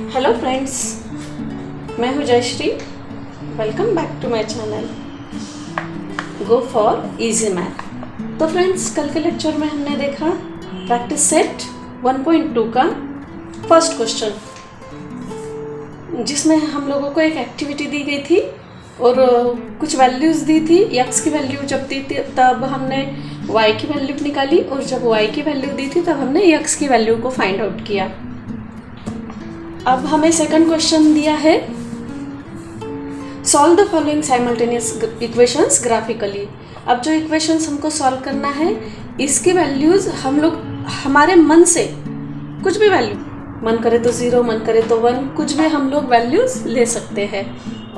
Hello friends, मैं हूँ Jayashree. Welcome back to my channel go for easy math. तो friends, कल के लेक्चर में हमने देखा प्रैक्टिस सेट 1.2 का फर्स्ट क्वेश्चन, जिसमें हम लोगों को एक एक्टिविटी दी गई थी और कुछ वैल्यूज़ दी थी। x की वैल्यू जब दी थी तब हमने y की वैल्यू निकाली, और जब y की वैल्यू दी थी तब हमने x की वैल्यू को फाइंड आउट किया। अब हमें सेकंड क्वेश्चन दिया है, solve the following simultaneous equations graphically. अब जो इक्वेशंस हमको सॉल्व करना है, इसकी वैल्यूज हम लोग हमारे मन से कुछ भी वैल्यू, मन करे तो 0, मन करे तो 1, कुछ भी हम लोग वैल्यूज ले सकते हैं।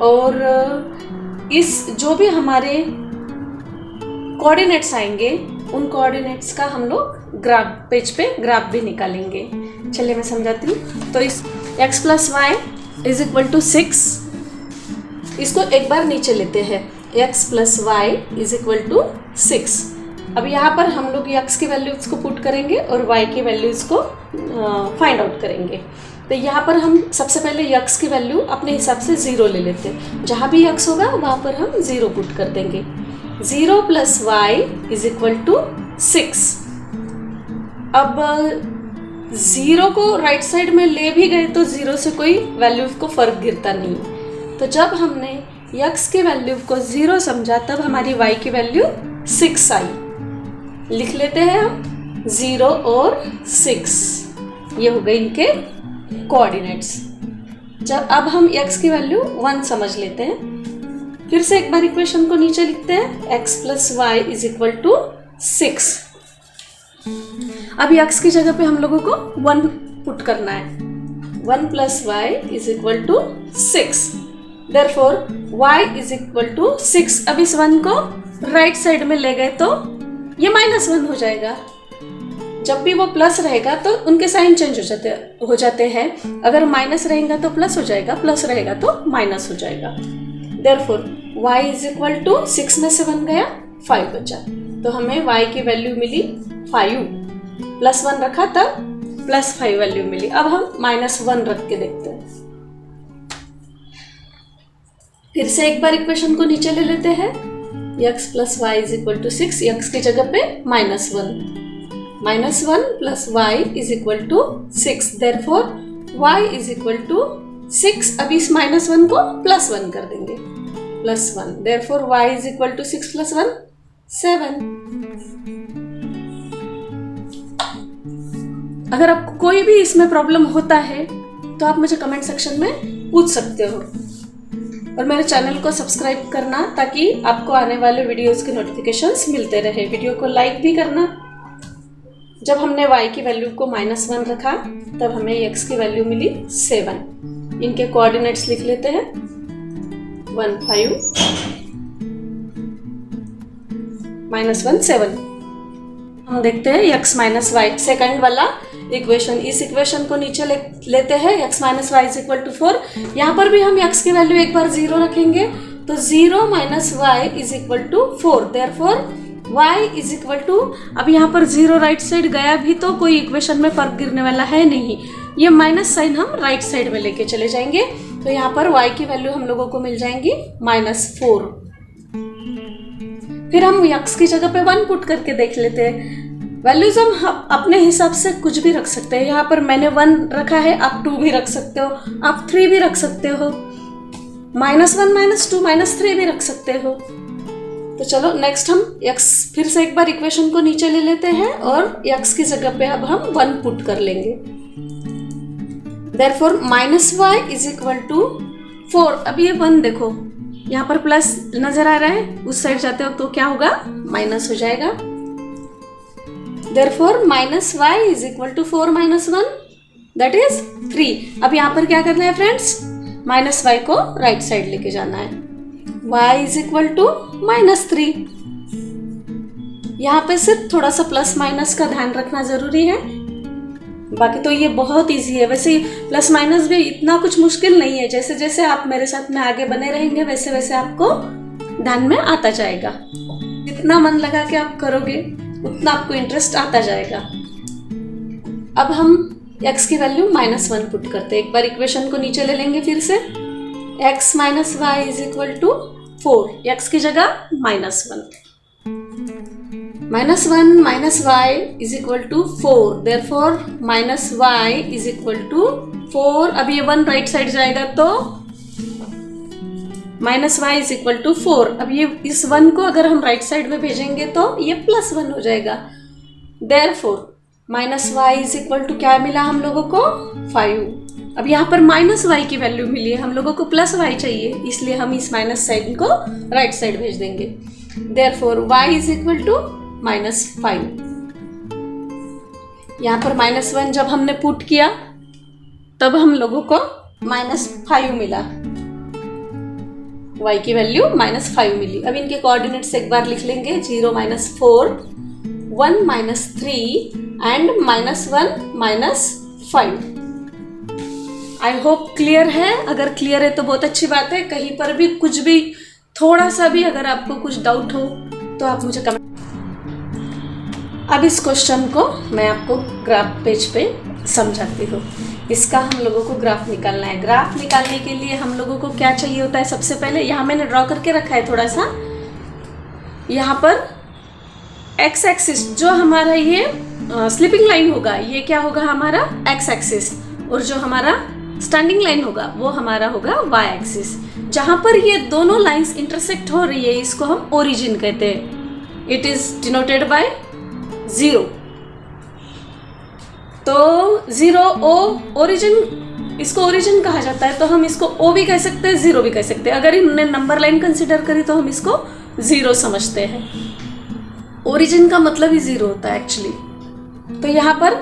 और इस जो भी हमारे कोऑर्डिनेट्स आएंगे, उन कोऑर्डिनेट्स का हम लोग ग्राफ पेज पे ग्राफ भी निकालेंगे। चलिए मैं समझाती हूँ। तो इस x plus y is equal to 6, इसको एक बार नीचे लेते हैं। x plus y is equal to 6। अब यहाँ पर हम लोग x की वैल्यूज को पुट करेंगे और y की वैल्यूज को फाइंड आउट करेंगे। तो यहाँ पर हम सबसे पहले x की वैल्यू अपने हिसाब से 0 ले लेते हैं। जहाँ भी x होगा वहाँ पर हम 0 पुट कर देंगे। 0 plus y is equal to 6। अब 0 को राइट साइड में ले भी गए तो 0 से कोई वैल्यू को फर्क गिरता नहीं है। तो जब हमने x की वैल्यू को 0 समझा, तब हमारी y की वैल्यू 6 आई। लिख लेते हैं हम 0 और 6, ये हो गए इनके कोऑर्डिनेट्स। जब अब हम x की वैल्यू 1 समझ लेते हैं, फिर से एक बार इक्वेशन को नीचे लिखते हैं। x plus y is equal to 6। अभी x की जगह पे हम लोगों को 1 पुट करना है। 1 plus y is equal to 6। Therefore y is equal to 6। अब इस 1 को राइट साइड में ले गए तो ये -1 हो जाएगा। जब भी वो प्लस रहेगा तो उनके साइन चेंज हो जाते हैं। अगर माइनस रहेगा तो प्लस हो जाएगा, प्लस रहेगा तो माइनस हो जाएगा। Therefore y is equal to 6 में से 1 गया, 5 बचा। तो हमें y की वैल्यू मिली 5। प्लस 1 रखा तब प्लस 5 वैल्यू मिली। अब हम -1 रख के देखते हैं। फिर से एक बार इक्वेशन को नीचे ले लेते हैं। x plus y is equal to 6, x की जगह पे -1 plus y is equal to 6। Therefore y is equal to 6। अब इस -1 को +1 कर देंगे, +1। Therefore y is equal to 6 + 1 7। अगर आपको कोई भी इसमें प्रॉब्लम होता है तो आप मुझे कमेंट सेक्शन में पूछ सकते हो, और मेरे चैनल को सब्सक्राइब करना ताकि आपको आने वाले वीडियोस के नोटिफिकेशंस मिलते रहे। वीडियो को लाइक भी करना। जब हमने y की वैल्यू को -1 रखा, तब हमें x की वैल्यू मिली 7। इनके कोऑर्डिनेट्स लिख लेते हैं। 1 5 -1 7। हम देखते हैं x माइनस वाई, सेकंड वाला इक्वेशन। इस इक्वेशन को नीचे लेते हैं। x minus y is equal to 4। यहाँ पर भी हम x की वैल्यू एक बार 0 रखेंगे, तो 0 minus y is equal to 4। Therefore y is equal to, अब यहाँ पर 0 राइट साइड गया भी तो कोई इक्वेशन में फर्क गिरने वाला है नहीं। ये माइनस साइन हम राइट साइड में लेके चले जाएंगे, तो यहाँ पर y की वैल्यू हम लोगों को मिल जाएंगी -4। फिर हम x की जगह पे 1 पुट करके देख लेते हैं। वैल्यूज हम अपने हिसाब से कुछ भी रख सकते हैं। यहाँ पर मैंने 1 रखा है, आप 2 भी रख सकते हो, आप 3 भी रख सकते हो, -1 -2 -3 भी रख सकते हो। तो चलो नेक्स्ट हम x, फिर से एक बार इक्वेशन को नीचे ले लेते हैं और x की जगह पे अब हम 1 पुट कर लेंगे। Therefore -y is equal to 4। अब ये 1 देखो, यहाँ पर प्लस नजर आ रहा है, उस साइड जाते हो तो क्या होगा, माइनस हो जाएगा। Therefore -y is equal to 4 - 1, that is 3। अब यहाँ पर क्या करना है फ्रेंड्स, -y को राइट साइड लेके जाना है। y is equal to -3। यहाँ पे सिर्फ थोड़ा सा प्लस माइनस का ध्यान रखना जरूरी है, बाकी तो ये बहुत इजी है। वैसे प्लस माइनस भी इतना कुछ मुश्किल नहीं है। जैसे जैसे आप मेरे साथ में आगे बने रहेंगे, वैसे वैसे आपको ध्यान में आता जाएगा। जितना मन लगा के आप करोगे, उतना आपको इंटरेस्ट आता जाएगा। अब हम x की वैल्यू -1 पुट करते हैं। एक बार इक्वेशन को नीचे ले लेंगे फिर से, x minus y is equal to 4, x की जगह -1, -1 minus y is equal to 4, therefore minus y is equal to 4। अब ये 1 राइट साइड जाएगा तो minus y is equal to 4। अब ये इस 1 को अगर हम राइट साइड में भेजेंगे तो ये +1 हो जाएगा। Therefore minus y is equal to क्या मिला हम लोगों को, 5। अब यहाँ पर माइनस वाई की वैल्यू मिली है, हम लोगों को प्लस वाई चाहिए, इसलिए हम इस माइनस साइड को राइट साइड भेज देंगे। Therefore y is equal to -5। यहाँ पर -1 जब हमने पुट किया तब हम लोगों को -5 मिला, y की वैल्यू -5 मिली। अब इनके कोऑर्डिनेट्स एक बार लिख लेंगे, 0 -4, 1 -3 एंड -1 -5। आई होप क्लियर है। अगर क्लियर है तो बहुत अच्छी बात है। कहीं पर भी कुछ भी थोड़ा सा भी अगर आपको कुछ डाउट हो तो आप मुझे कमेंट। अब इस क्वेश्चन को मैं आपको ग्राफ पेज पे समझाती हूँ। इसका हम लोगों को ग्राफ निकालना है। ग्राफ निकालने के लिए हम लोगों को क्या चाहिए होता है, सबसे पहले यहाँ मैंने ड्रॉ करके रखा है थोड़ा सा। यहाँ पर एक्स एक्सिस जो हमारा ये स्लीपिंग लाइन होगा, ये क्या होगा हमारा एक्स एक्सिस, और जो हमारा स्टैंडिंग लाइन होगा वो हमारा होगा वाई एक्सिस। जहाँ पर ये दोनों लाइंस इंटरसेक्ट हो रही है इसको हम ओरिजिन कहते हैं। It is denoted by 0। तो 0 ओ ओरिजिन, इसको ओरिजिन कहा जाता है। तो हम इसको ओ भी कह सकते हैं, 0 भी कह सकते हैं। अगर हमने नंबर लाइन कंसिडर करी तो हम इसको 0 समझते हैं। ओरिजिन का मतलब ही 0 होता है एक्चुअली। तो यहाँ पर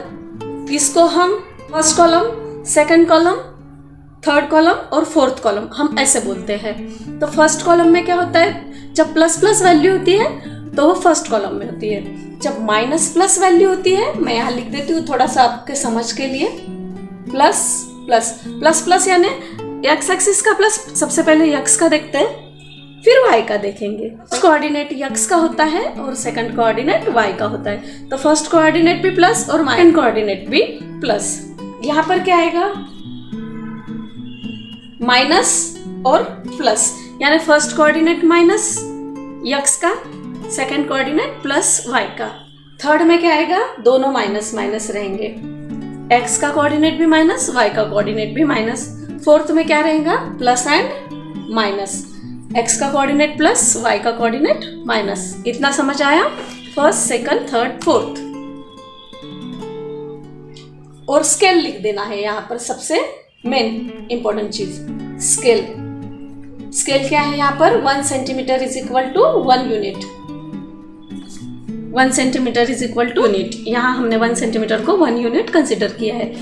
इसको हम first column, second column, third column और फोर्थ कॉलम हम ऐसे बोलते हैं। तो फर्स्ट कॉलम में क्या होता है, जब प्लस वैल्यू होती है तो वो फर्स्ट कॉलम में होती है। जब माइनस वैल्यू होती है, मैं यहाँ लिख देती हूँ थोड़ा सा आपके समझ के लिए, प्लस यानी एक्स एक्सिस का प्लस। सबसे पहले एक्स का देखते हैं, फिर वाई का देखेंगे। कोऑर्डिनेट एक्स का होता है और सेकंड कोऑर्डिनेट वाई का होता है। तो फर्स्ट कोऑर्डिनेट भी प्लस और सेकंड कोऑर्डिनेट भी प्लस। यहाँ पर क्या आएगा, माइनस और प्लस, यानी फर्स्ट कोऑर्डिनेट माइनस एक्स का, सेकंड कोऑर्डिनेट प्लस वाई का। थर्ड में क्या आएगा, दोनों माइनस माइनस रहेंगे, एक्स का कोऑर्डिनेट भी माइनस, वाई का कोऑर्डिनेट भी माइनस। फोर्थ में क्या रहेगा, प्लस एंड माइनस, एक्स का कोऑर्डिनेट प्लस, वाई का कोऑर्डिनेट माइनस। इतना समझ आया, फर्स्ट, सेकंड, थर्ड, फोर्थ। और स्केल लिख देना है यहाँ पर, सबसे मेन इंपॉर्टेंट चीज स्केल। स्केल क्या है यहाँ पर, 1 centimetre is equal to 1 unit. 1 centimetre is equal to unit. यहाँ हमने 1 सेंटीमीटर को 1 यूनिट कंसिडर किया है।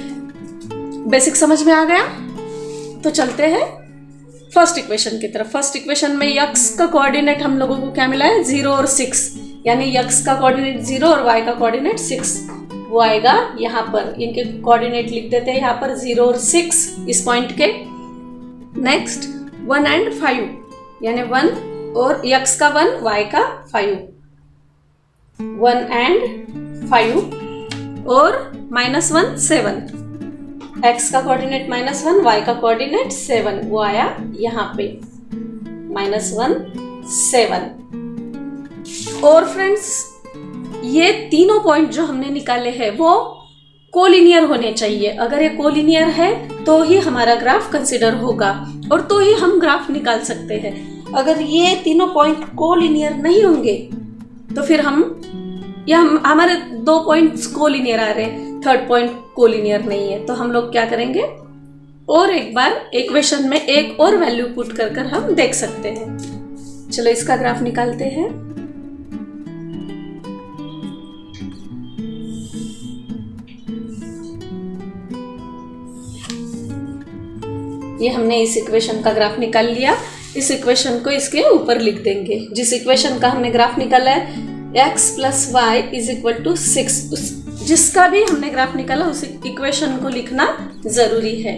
बेसिक समझ में आ गया। तो चलते हैं फर्स्ट इक्वेशन की तरफ। फर्स्ट इक्वेशन में x का कोऑर्डिनेट हम लोगों को क्या मिला है, 0 और 6, यानी x का कोऑर्डिनेट 0 और y का कोऑर्डिनेट 6, वो आएगा यहाँ पर। इनके कोऑर्डिनेट लिख देते हैं यहाँ पर, 0 और 6 इस पॉइंट के। नेक्स्ट 1 एंड 5, यानी 1 और x का 1, y का 5, 1 एंड 5 और -1 7, x का कोऑर्डिनेट -1, y का कोऑर्डिनेट 7, वो आया यहाँ पे -1 7। और फ्रेंड्स ये तीनों पॉइंट जो हमने निकाले हैं वो कोलिनियर होने चाहिए। अगर ये कोलिनियर है तो ही हमारा ग्राफ कंसिडर होगा और तो ही हम ग्राफ निकाल सकते हैं। अगर ये तीनों पॉइंट कोलिनियर नहीं होंगे तो फिर हमारे 2 पॉइंट्स कोलिनियर आ रहे हैं, थर्ड पॉइंट कोलिनियर नहीं है, तो हम लोग क्या करेंगे, और एक बार इक्वेशन में एक और वैल्यू पुट कर हम देख सकते हैं। चलो इसका ग्राफ निकालते हैं। ये हमने इस इक्वेशन का ग्राफ निकाल लिया। इस इक्वेशन को इसके ऊपर लिख देंगे। जिस इक्वेशन का हमने ग्राफ निकाला है x + y = 6, जिसका भी हमने ग्राफ निकाला उस इक्वेशन को लिखना जरूरी है।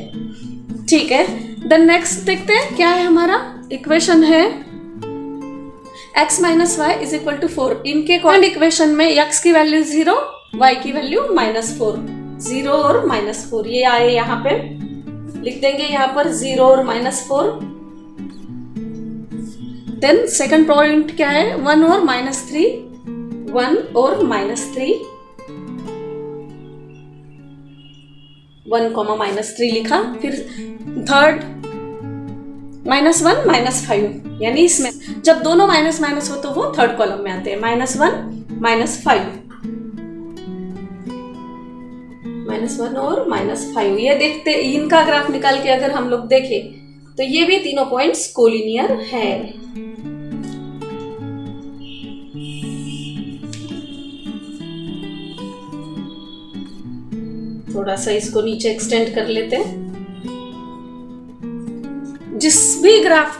ठीक है, देन नेक्स्ट देखते हैं क्या है हमारा। इक्वेशन है x - y = 4। इनके कॉर्ड इक्वेशन में x की वैल्यू 0, y की वैल्यू -4। 0 और -4 ये आए, यहाँ पे लिख देंगे यहाँ पर 0 और -4। देन सेकंड पॉइंट क्या है, 1 और -3, 1 और -3, 1, -3 लिखा। फिर थर्ड -1 -5, यानी इसमें जब दोनों माइनस माइनस हो तो वो थर्ड कॉलम में आते हैं। -1 -5, -1 और -5, ये देखते इनका ग्राफ निकाल के अगर हम लोग देखें तो ये भी तीनों पॉइंट्स कोलिनियर है। थोड़ा सा इसको नीचे एक्सटेंड कर लेते हैं। जिस भी ग्राफ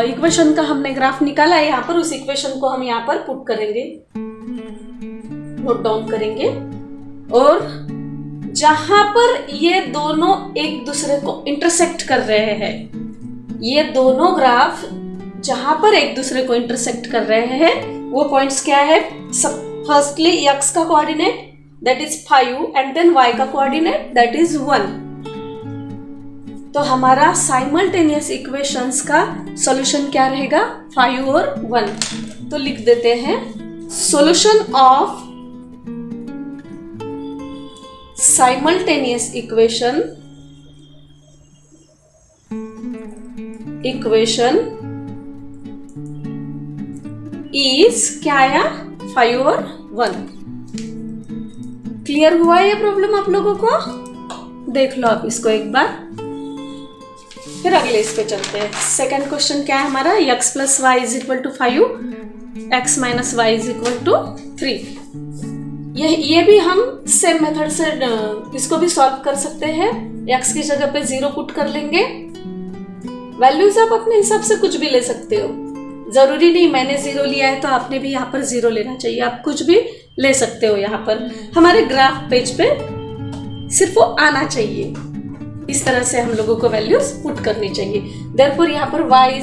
इक्वेशन का हमने ग्राफ निकाला है यहाँ पर, उस इक्वेशन को हम यहाँ पर पुट करेंगे, नोट डाउन करेंगे। और जहां पर ये दोनों एक दूसरे को इंटरसेक्ट कर रहे हैं, ये दोनों ग्राफ जहां पर एक दूसरे को इंटरसेक्ट कर रहे हैं, वो पॉइंट्स क्या है? फर्स्टली x का coordinate that is 5 and then y का कोऑर्डिनेट दैट इज 1। तो हमारा साइमल्टेनियस इक्वेशंस का सॉल्यूशन क्या रहेगा? 5 और 1। तो लिख देते हैं solution of simultaneous equation is क्या आया? 5 और 1। क्लियर हुआ ये प्रॉब्लम आप लोगों को? देख लो आप इसको एक बार, फिर अगले इस पे चलते हैं। सेकंड क्वेश्चन क्या है हमारा? x + y = 5, x - y = 3। ये भी हम सेम मेथड से इसको भी सॉल्व कर सकते हैं। x की जगह पे 0 पुट कर लेंगे। वैल्यूज आप अपने हिसाब से कुछ भी ले सकते हो, जरूरी नहीं मैंने 0 लिया है तो आपने भी यहाँ पर 0 लेना चाहिए, आप कुछ भी ले सकते हो। यहाँ पर हमारे ग्राफ पेज पे सिर्फ वो आना चाहिए, इस तरह से हम लोगों को वैल्यूज पुट करनी चाहिए। देयरफॉर यहाँ पर y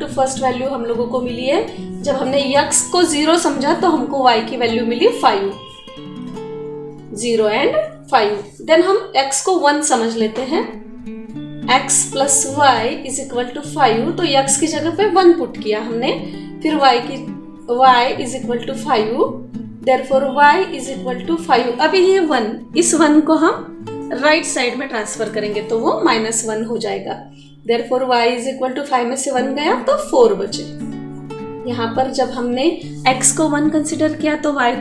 = फर्स्ट वैल्यू हम लोगों को मिली है। जब हमने x को 0 समझा तो हमको y की वैल्यू मिली 5, 0 एंड 5। देन हम x को 1 समझ लेते हैं। x + y = 5, तो x की जगह पे 1 पुट किया हमने। फिर y = 5, देयरफॉर y = 5। अभी ये 1, इस 1 को हम राइट साइड में ट्रांसफर करेंगे तो वो -1 हो जाएगा। देयरफॉर y = 5 में से 1 गया तो 4 बचे। यहाँ पर जब हमने x को 1 कंसिडर किया तो y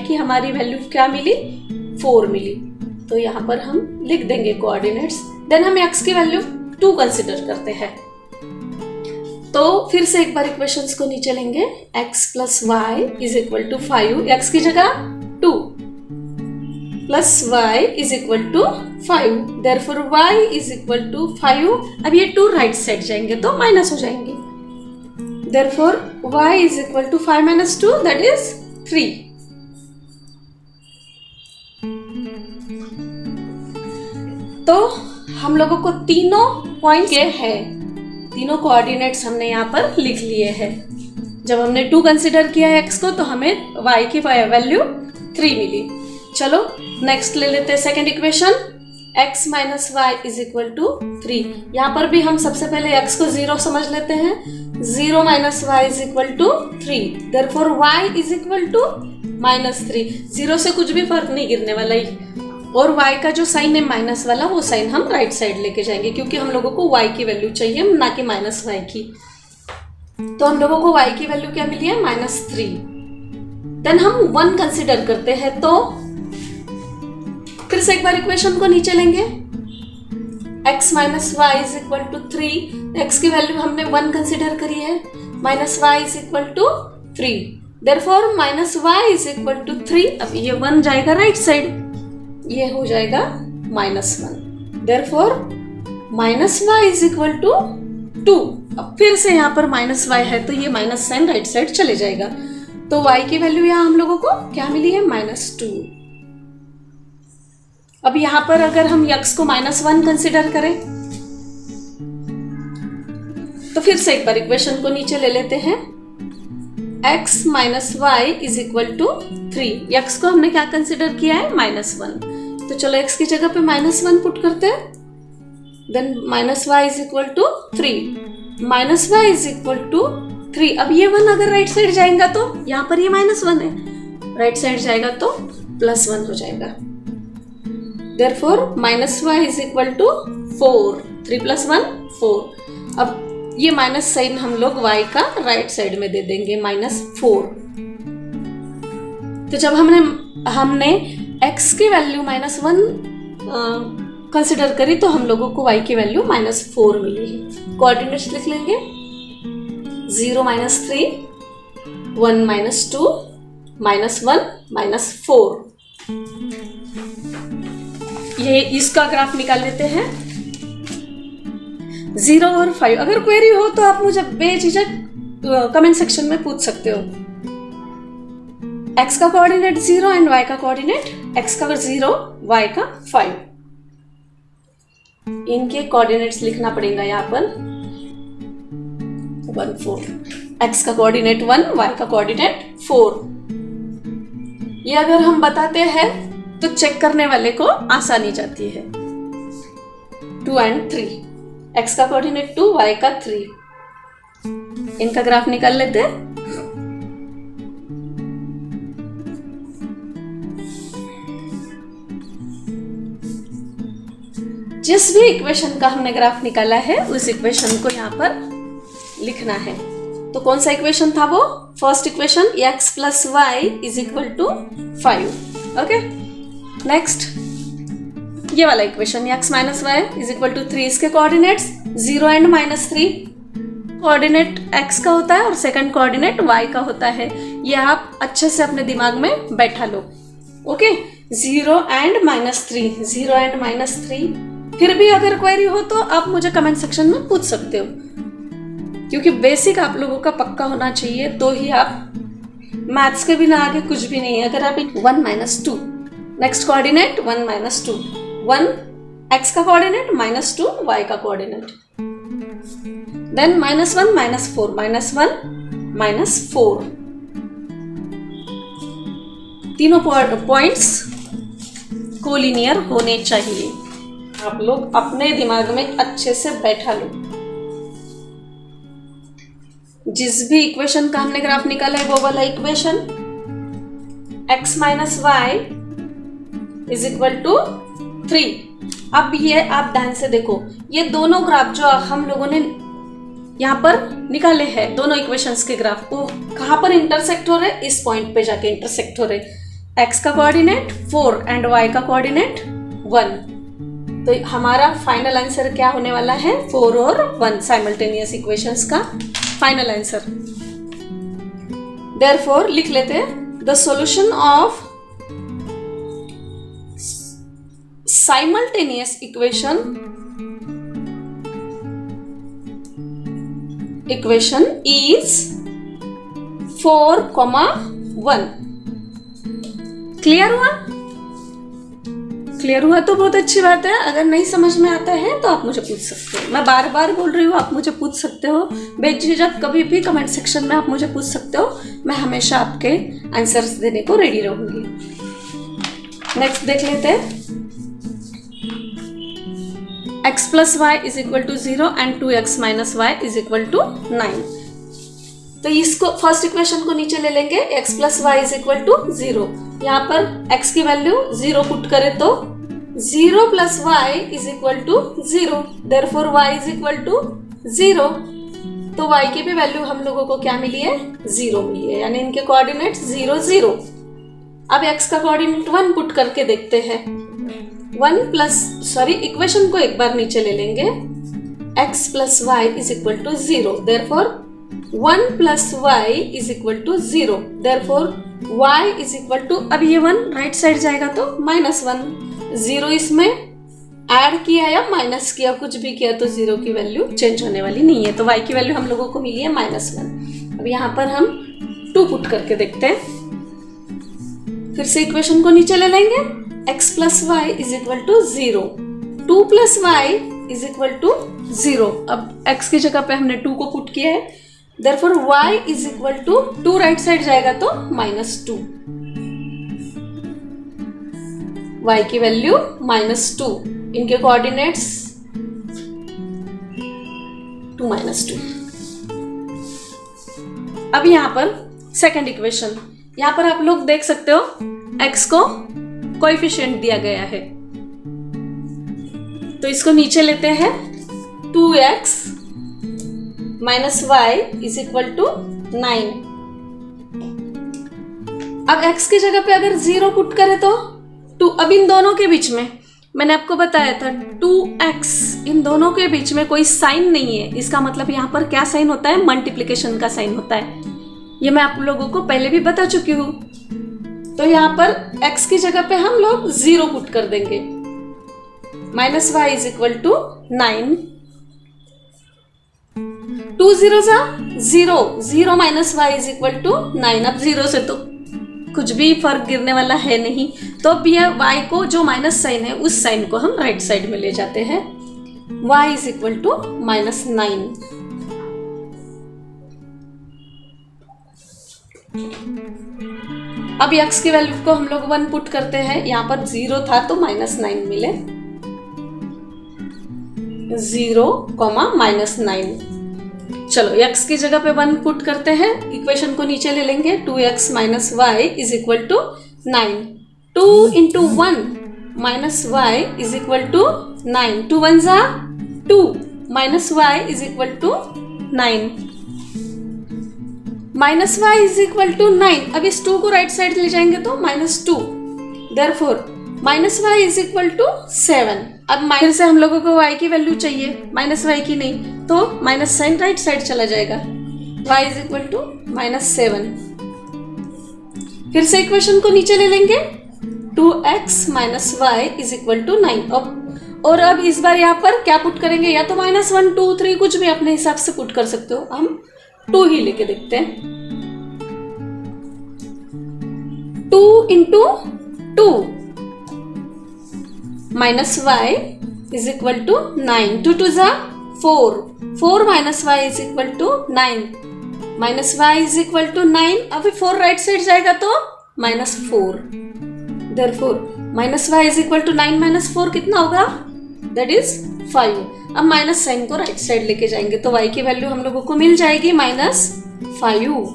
की हमारी वैल्यू क्या मिली? 4 मिली। तो यहाँ पर हम लिख देंगे कोऑर्डिनेट्स। देन हम x की वैल्यू 2 कंसिडर करते हैं। तो फिर से एक बार इक्वेशंस को नीचे लेंगे। x + y = 5, x की जगह 2 + y = 5, देयरफॉर y = 5। अब ये 2 राइट साइड जाएंगे तो माइनस हो जाएंगे। Therefore, y = 5 - 2 that is 3। तो हम लोगों को तीनों पॉइंट के हैं, तीनों कोऑर्डिनेट्स हमने यहाँ पर लिख लिए हैं। जब हमने 2 कंसिडर किया है x को तो हमें y की वैल्यू 3 मिली। चलो नेक्स्ट ले लेते हैं सेकेंड इक्वेशन, x - y = 3। यहाँ पर भी हम सबसे पहले x को 0 समझ लेते हैं। 0 - y = 3, देयरफॉर y = -3। 0 से कुछ भी फर्क नहीं गिरने वाला ही, और y का जो साइन है माइनस वाला, वो साइन हम राइट साइड लेके जाएंगे क्योंकि हम लोगों को y की वैल्यू चाहिए ना कि -y की। तो हम लोगों को y की वैल्यू क्या मिली है? -3। देन हम 1 कंसिडर करते हैं, तो फिर से एक बार इक्वेशन को नीचे लेंगे। x - y = 3, x की वैल्यू हमने 1 कंसिडर करी है, -y = 3, देयरफॉर -y = 3। अब ये 1 जाएगा राइट साइड, ये हो जाएगा -1, देयरफॉर -y = 2। अब फिर से यहाँ पर -y है तो ये माइनस साइन राइट साइड चले जाएगा। तो y की वैल्यू यहाँ हम लोगों को क्या मिली है? -2। अब यहाँ पर अगर हम x को -1 कंसिडर करें तो फिर से एक बार इक्वेशन को नीचे ले लेते हैं। x - y = 3, x को हमने क्या कंसिडर किया है? -1। तो चलो x की जगह पे -1 पुट करते हैं। Then -y is equal to 3, -y is equal to 3। अब ये 1 अगर राइट साइड जाएगा तो यहाँ पर ये -1 है, राइट साइड जाएगा तो +1 हो जाएगा। Therefore -y is equal to 4, 3 + 1 4। अब ये माइनस साइन हम लोग y का राइट साइड में दे देंगे -4। तो जब हमने x की वैल्यू -1 कंसिडर करी तो हम लोगों को y की वैल्यू -4 मिली है। कोऑर्डिनेट्स लिख लेंगे 0 -3, 1 -2, -1 -4। ये इसका ग्राफ निकाल लेते हैं। 0 और 5। अगर क्वेरी हो तो आप मुझे बेझिझक कमेंट सेक्शन में पूछ सकते हो। x का कोऑर्डिनेट 0 एंड y का कोऑर्डिनेट, x का 0, y का 5। इनके कोऑर्डिनेट्स लिखना पड़ेगा यहाँ पर 1 4। x का कोऑर्डिनेट 1, y का कोऑर्डिनेट 4। ये अगर हम बताते हैं तो चेक करने वाले को आसानी जाती है। 2 and 3, x का कोऑर्डिनेट 2, y का 3। इनका ग्राफ निकाल लेते हैं। जिस भी इक्वेशन का हमने ग्राफ निकाला है उस इक्वेशन को यहाँ पर लिखना है। तो कौन सा इक्वेशन था वो? First equation x + y is equal to 5। Okay, next ये वाला equation x - y is equal to 3। इसके कोऑर्डिनेट्स 0 एंड -3। कोऑर्डिनेट x का होता है और सेकंड कोऑर्डिनेट y का होता है। ये आप अच्छे से अपने दिमाग में बैठा लो। Okay, 0 and -3, 0 and -3। फिर भी अगर क्वेरी हो तो आप मुझे कमेंट सेक्शन में पूछ सकते हो, क्योंकि बेसिक आप लोगों का पक्का होना चाहिए, तो ही आप मैथ्स के बिना आगे कुछ भी नहीं है। अगर आप 1 - 2, नेक्स्ट कोऑर्डिनेट 1 - 2, 1 x का कोऑर्डिनेट, -2 y का कोऑर्डिनेट। देन -1 -4, -1 -4। तीनों पॉइंट्स कोलिनियर होने चाहिए। आप लोग अपने दिमाग में अच्छे से बैठा लो। जिस भी इक्वेशन का हमने ग्राफ निकाला है वो वाला equation x - y is equal to 3। अब ये आप ध्यान से देखो, ये दोनों ग्राफ जो हम लोगों ने यहाँ पर निकाले हैं, दोनों इक्वेशंस के ग्राफ, वो कहाँ पर इंटरसेक्ट हो रहे? इस पॉइंट पे जाके इंटरसेक्ट हो रहे। x का कोऑर्डिनेट 4 एंड y का कोऑर्डिनेट 1। तो हमारा फाइनल आंसर क्या होने वाला है? 4 और 1 साइमल्टेनियस इक्वेशंस का फाइनल आंसर। देयरफॉर लिख लेते हैं the solution of simultaneous equation is 4, 1। Clear हुआ? क्लियर हुआ तो बहुत अच्छी बात है। अगर नहीं समझ में आता है तो आप मुझे पूछ सकते हो। मैं बार बार बोल रही हूँ, आप मुझे पूछ सकते हो बेझिझक, कभी भी कमेंट सेक्शन में आप मुझे पूछ सकते हो। मैं हमेशा आपके आंसर्स देने को रेडी रहूंगी। नेक्स्ट देख लेते हैं। x + y is equal to 0 and 2x - y is equal to 9। तो इसको फर्स्ट इक्वेशन को नीचे ले लेंगे। x + y is equal to 0। यहाँ पर x की वैल्यू 0 पुट करें तो 0 + y is equal to 0। Therefore y is equal to 0। तो y की भी वैल्यू हम लोगों को क्या मिली है? 0 मिली है, यानी इनके कोऑर्डिनेट 0 0। अब x का कोऑर्डिनेट 1 पुट करके देखते हैं। इक्वेशन को एक बार नीचे ले लेंगे। x + y is equal to 0। Therefore 1 + y is equal to 0। Therefore y is equal to, अब ये 1 राइट साइड जाएगा तो -1। 0 इसमें ऐड किया या माइनस किया, कुछ भी किया तो 0 की वैल्यू चेंज होने वाली नहीं है। तो y की वैल्यू हम लोगों को मिली है -1। अब यहाँ पर हम 2 पुट करके देखते हैं। फिर से इक्वेशन को नीचे ले लेंगे। x + y is equal to 0, 2 + y is equal to 0। अब x की जगह पे हमने 2 को पुट किया है। Therefore y is equal to 2 right side जाएगा तो -2। y की वैल्यू -2, इनके कोऑर्डिनेट्स 2 -2। अब यहाँ पर सेकंड इक्वेशन, यहाँ पर आप लोग देख सकते हो x को कोएफिशिएंट दिया गया है, तो इसको नीचे लेते हैं। 2x - y = 9। अब x की जगह पे अगर 0 पुट करें तो 2, अब इन दोनों के बीच में मैंने आपको बताया था 2x, इन दोनों के बीच में कोई साइन नहीं है, इसका मतलब यहाँ पर क्या साइन होता है, मल्टीप्लिकेशन का साइन होता है। ये मैं आप लोगों को पहले भी बता चुकी हूँ। तो यहाँ पर x की जगह पे हम लोग 0 पुट कर देंगे। -y = 9, 2 0 0, 0 - y = 9। अब 0 से तो कुछ भी फर्क गिरने वाला है नहीं, तो अब यह y को जो माइनस साइन है उस साइन को हम राइट साइड में ले जाते हैं। y = -9। अब x की वैल्यू को हम लोग 1 पुट करते हैं, यहाँ पर 0 था तो -9 मिले। 0, -9। चलो x की जगह पे 1 पुट करते हैं, इक्वेशन को नीचे ले लेंगे। 2x - y = 9। 2 × 1 - y = 9। 2 1 2, -y = 9। -y = 9। अब इस 2 को राइट साइड ले जाएंगे तो -2, देयरफॉर -y = 7। अब फिर से हम लोगों को y की वैल्यू चाहिए, -y की नहीं, तो माइनस साइन राइट साइड चला जाएगा। y = -7। फिर से इक्वेशन को नीचे ले लेंगे। 2x - y = 9। और अब इस बार यहाँ पर क्या पुट करेंगे, या तो -1 2 3 कुछ भी अपने हिसाब से पुट कर सकते हो, हम 2 ही लेके देखते हैं। 2 × 2 -y = 9। 2 2 4, 4 - y = 9। -y = 9। अभी 4 राइट साइड जाएगा तो -4, देयरफॉर -y = 9 - 4 कितना होगा, दैट इज 5। अब माइनस साइन को राइट साइड लेके जाएंगे तो y की वैल्यू हम लोगों को मिल जाएगी -5।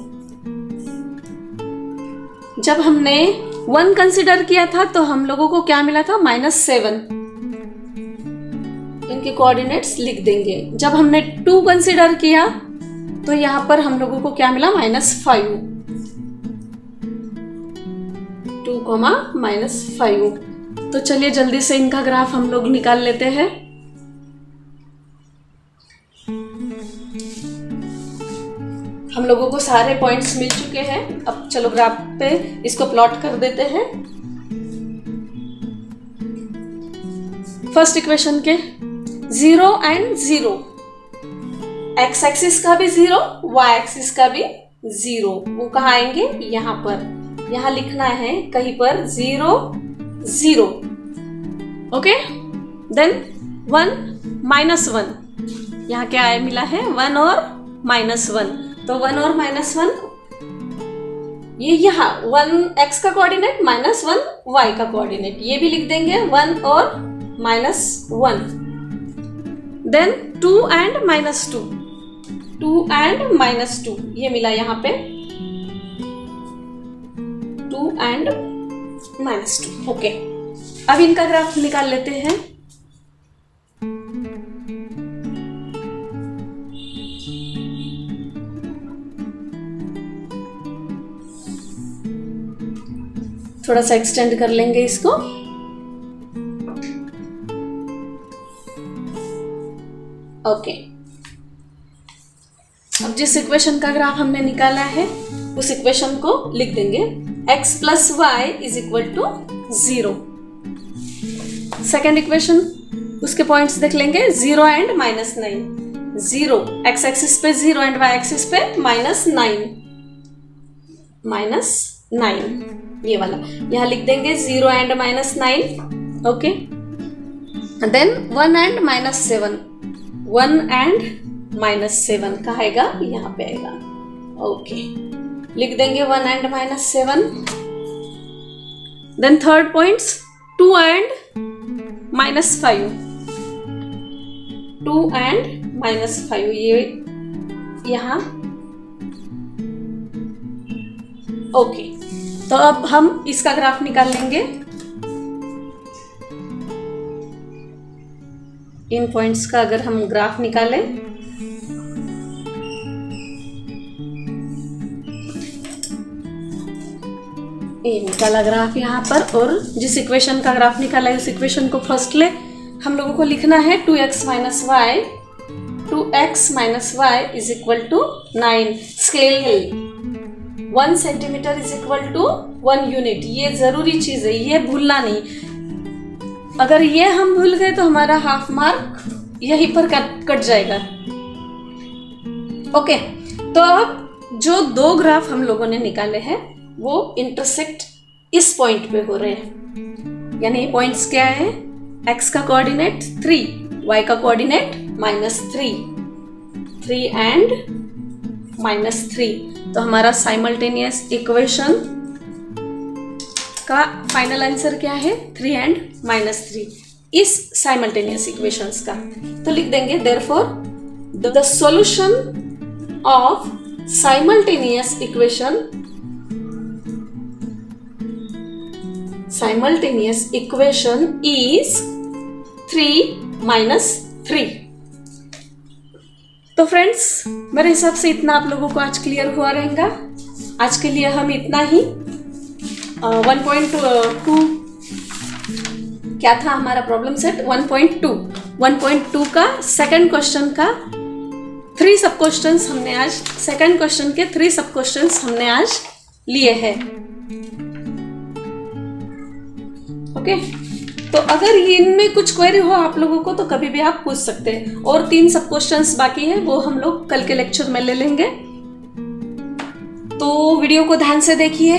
जब हमने 1 कंसिडर किया था तो हम लोगों को क्या मिला था, -7। इनके कोऑर्डिनेट्स लिख देंगे। जब हमने 2 कंसिडर किया तो यहाँ पर हम लोगों को क्या मिला, -5। 2, -5। तो चलिए जल्दी से इनका ग्राफ हम लोग निकाल लेते हैं। हम लोगों को सारे पॉइंट्स मिल चुके हैं। अब चलो ग्राफ पे इसको प्लॉट कर देते हैं। फर्स्ट इक्वेशन के 0 और 0, x एक्सिस का भी 0, y एक्सिस का भी 0, वो कहाँ आएंगे, यहाँ पर। यहाँ लिखना है कहीं पर 0 0, ओके। देन 1 -1, यहाँ क्या आया, मिला है 1 और -1, तो 1 और -1 ये यहाँ 1 x का कोऑर्डिनेट, -1 y का कोऑर्डिनेट, ये भी लिख देंगे 1 और -1। देन 2 और -2, 2 और -2 ये मिला यहाँ पे 2 और -2, ओके। अब इनका ग्राफ निकाल लेते हैं। थोड़ा सा एक्सटेंड कर लेंगे इसको। ओके, अब जिस इक्वेशन का ग्राफ हमने निकाला है उस इक्वेशन को लिख देंगे। x + y = 0। सेकेंड इक्वेशन, उसके पॉइंट्स देख लेंगे। 0 और -9, 0 x एक्सिस पे 0 और y एक्सिस पे -9, ये वाला यहाँ लिख देंगे 0 और -9, ओके। देन 1 और -7, 1 और -7 कहाँ आएगा, यहाँ पे आएगा, ओके। लिख देंगे 1 और -7। Then third points 2 and -5, 2 and -5 ये यहाँ ओके। तो अब हम इसका ग्राफ निकाल लेंगे। इन पॉइंट्स का अगर हम ग्राफ निकालें, ये निकाला ग्राफ यहाँ पर, और जिस इक्वेशन का ग्राफ निकाला है उस इक्वेशन को फर्स्टले हम लोगों को लिखना है 2x - y, 2x - y is equal to 9। Scale 1 centimetre is equal to 1 unit, ये जरूरी चीज है, ये भूलना नहीं। अगर ये हम भूल गए तो हमारा हाफ मार्क यहीं पर कट जाएगा। ओके, तो अब जो 2 ग्राफ हम लोगों ने निकाले हैं वो इंटरसेक्ट इस पॉइंट पे हो रहे हैं। यानी ये पॉइंट्स क्या है? x का कोऑर्डिनेट 3, y का कोऑर्डिनेट -3, 3 एंड -3। तो हमारा साइमल्टेनियस इक्वेशन का फाइनल आंसर क्या है? 3 एंड -3। इस साइमल्टेनियस इक्वेशंस का तो लिख देंगे therefore the solution of simultaneous equation, simultaneous equation is 3 - 3। तो फ्रेंड्स, मेरे हिसाब से इतना आप लोगों को आज क्लियर हुआ रहेगा। आज के लिए हम इतना ही। 1.2 क्या था हमारा प्रॉब्लम सेट? 1.2 का सेकंड क्वेश्चन का 3 सब क्वेश्चंस हमने आज, सेकंड क्वेश्चन के 3 सब क्वेश्चंस हमने आज लिए हैं। ओके, तो अगर इनमें कुछ क्वेरी हो आप लोगों को तो कभी भी आप पूछ सकते हैं। और 3 सब क्वेश्चंस बाकी है, वो हम लोग कल के लेक्चर में ले लेंगे। तो वीडियो को ध्यान से देखिए,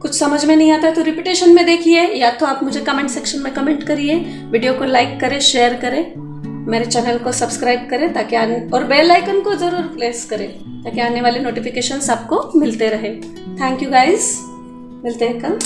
कुछ समझ में नहीं आता तो रिपीटेशन में देखिए, या तो आप मुझे कमेंट सेक्शन में कमेंट करिए। वीडियो को लाइक करें, शेयर करें, मेरे चैनल को सब्सक्राइब करें ताकि और बेल आइकन को जरूर प्रेस करें ताकि आने वाले नोटिफिकेशंस आपको मिलते रहे। थैंक यू गाइस, मिलते हैं कल।